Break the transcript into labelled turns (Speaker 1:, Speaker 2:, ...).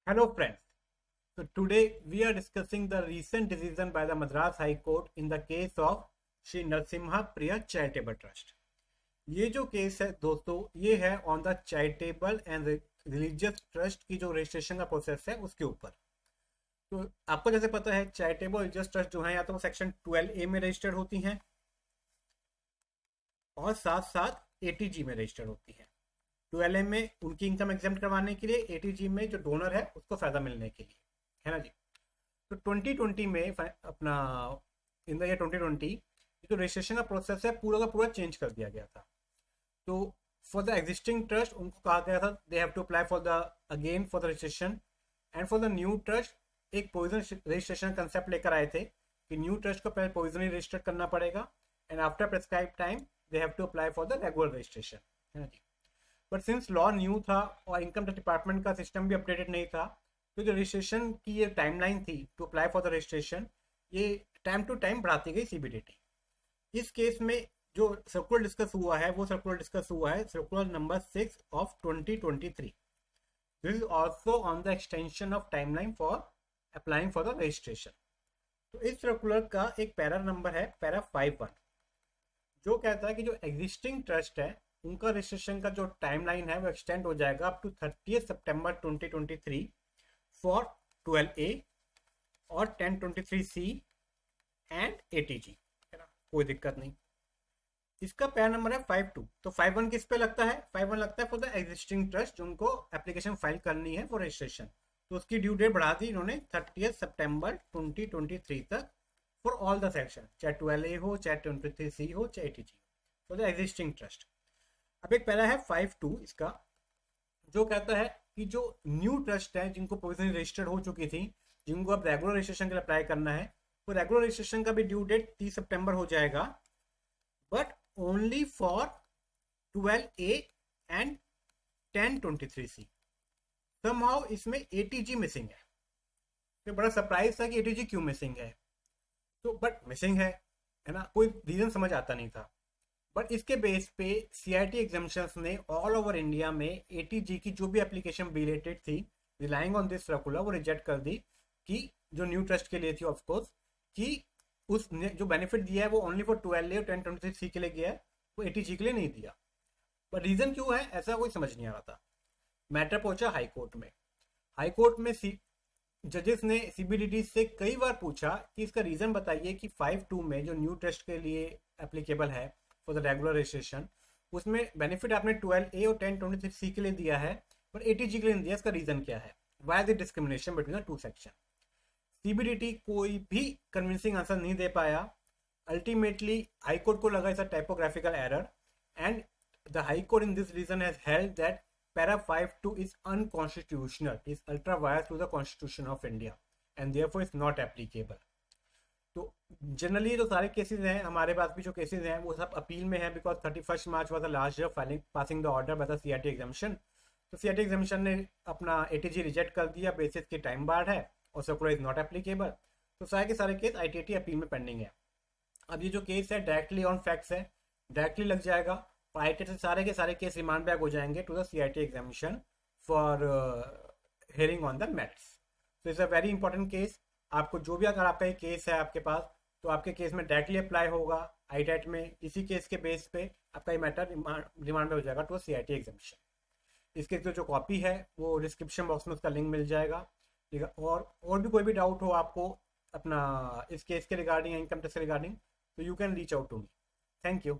Speaker 1: Hello friends. So today we are discussing the recent decision by the Madras High Court in the case of Shri Narasimha Priya Charitable Trust. ये जो case है दोस्तों, ये है on the charitable and religious trust की जो registration का process है उसके ऊपर। तो आपको जैसे पता है चैरिटेबल रिलीजियस ट्रस्ट जो है या तो वो सेक्शन 12A में रजिस्टर्ड होती हैं और साथ साथ एटीजी में रजिस्टर्ड होती हैं। 12A में उनकी इनकम एग्जाम करवाने के लिए, एटीजी में जो डोनर है उसको फायदा मिलने के लिए, है ना जी। तो 2020 में अपना इन द ईयर 2020 जो रजिस्ट्रेशन का प्रोसेस है पूरा का पूरा चेंज कर दिया गया था। तो फॉर द एग्जिस्टिंग ट्रस्ट उनको कहा गया था they have to apply for the again for the registration, and for the new trust एक प्रोविजनल रजिस्ट्रेशन कंसेप्ट लेकर आए थे कि न्यू ट्रस्ट को पहले प्रोविजनली रजिस्टर करना पड़ेगा and after prescribe time they have to apply for the regular registration, है ना जी। बट सिंस लॉ न्यू था और इनकम टैक्स डिपार्टमेंट का सिस्टम भी अपडेटेड नहीं था, तो जो रजिस्ट्रेशन की ये टाइमलाइन थी to apply for the registration, ये टाइम टू टाइम बढ़ाती गई सीबीडीटी। इस केस में जो सर्कुलर डिस्कस हुआ है वो सर्कुलर डिस्कस हुआ है circular number 6 of 2023। This is also on the extension of timeline for applying for the registration. तो इस सर्कुलर का एक पैरा नंबर है पैरा 51, जो कहता है कि जो एग्जिस्टिंग ट्रस्ट है उनका रजिस्ट्रेशन का जो टाइमलाइन है वो एक्सटेंड हो जाएगा up to 30 September 2023 for 12A और 1023C एंड एटीजी, है ना, कोई दिक्कत नहीं। इसका पैर नंबर है 52। तो 51 किस पे लगता है? 51 लगता है फॉर द एग्जिस्टिंग ट्रस्ट जिनको एप्लीकेशन फाइल करनी है फॉर रजिस्ट्रेशन। तो उसकी ड्यू डेट बढ़ा दी इन्होंने 30 सितंबर 2023 तक फॉर ऑल द सेक्शन, चाहे 12A हो, चाहे 23C हो, चाहे एटीजी हो, फॉर द एग्जिस्टिंग ट्रस्ट। अब एक पहला है 52 इसका, जो कहता है कि जो न्यू ट्रस्ट है जिनको प्रोविजनली रजिस्टर्ड हो चुकी थी, जिनको अब रेगुलर रजिस्ट्रेशन के लिए अप्लाई करना है, तो रेगुलर रजिस्ट्रेशन का भी ड्यू डेट 30 सितंबर हो जाएगा, but only for 12A and 1023C। Somehow इसमें एटीजी मिसिंग है। तो बड़ा सरप्राइज था कि एटीजी क्यों मिसिंग है। तो बट मिसिंग है ना, कोई रीजन समझ आता नहीं था। बट इसके बेस पे सीआईटी एग्जामिनेशंस ने ऑल ओवर इंडिया में एटीजी की जो भी एप्लीकेशन रिलेटेड थी रिलाइंग ऑन दिस सर्कुलर वो रिजेक्ट कर दी, कि जो न्यू ट्रस्ट के लिए थी ऑफकोर्स, कि उसने जो बेनिफिट दिया है वो ओनली फॉर 12A और 1023C के लिए गया है, वो एटीजी के लिए नहीं दिया। बट रीजन क्यों है ऐसा कोई समझ नहीं आ रहा था। मैटर पहुंचा हाई कोर्ट में। हाई कोर्ट में जजेस ने सीबीडीटी से कई बार पूछा कि इसका रीजन बताइए कि 52 में जो न्यू ट्रस्ट के लिए एप्लीकेबल है फॉर द रेगुलर रजिस्ट्रेशन, उसमें बेनिफिट आपने 12A और 1023C के लिए दिया है पर एटीजी के लिए नहीं दिया, इसका रीजन क्या है? Why the discrimination between the two section? CBDT कोई भी कन्विंसिंग आंसर नहीं दे पाया। अल्टीमेटली हाई कोर्ट को लगा it's a typographical error, and the high court in this region has held that para 52 is unconstitutional, is ultra biased to the constitution of India and therefore is not applicable। तो generally जो सारे cases हैं हमारे पास भी जो cases हैं वो सब अपील में है, because 31 March was the last day of filing passing the order by the CIT examination. तो सीआईटी एग्जामिनेशन ने अपना एटीजी रिजेक्ट कर दिया बेसिस की टाइम बार्ड है और सर्कुलर इज नॉट एप्लीकेबल। तो सारे के सारे केस आईटीटी अपील में पेंडिंग है। अब ये जो केस है डायरेक्टली ऑन फैक्ट्स है, डायरेक्टली लग जाएगा, आईटी से सारे के सारे केस रिमांड बैक हो जाएंगे to the CIT examination for hearing on the merits. तो it's a very important case. आपको जो भी अगर आपका ये केस है आपके पास, तो आपके केस में डायरेक्टली अप्लाई होगा आईटेट में। इसी केस के बेस पे आपका ये मैटर रिमांड में हो जाएगा टू सीआईटी एग्जामिनेशन। इसके जो कॉपी है वो डिस्क्रिप्शन बॉक्स में उसका लिंक मिल जाएगा, ठीक है। और भी कोई भी डाउट हो आपको अपना इस केस के रिगार्डिंग, इनकम टैक्स के रिगार्डिंग, तो you can reach out to me. Thank you.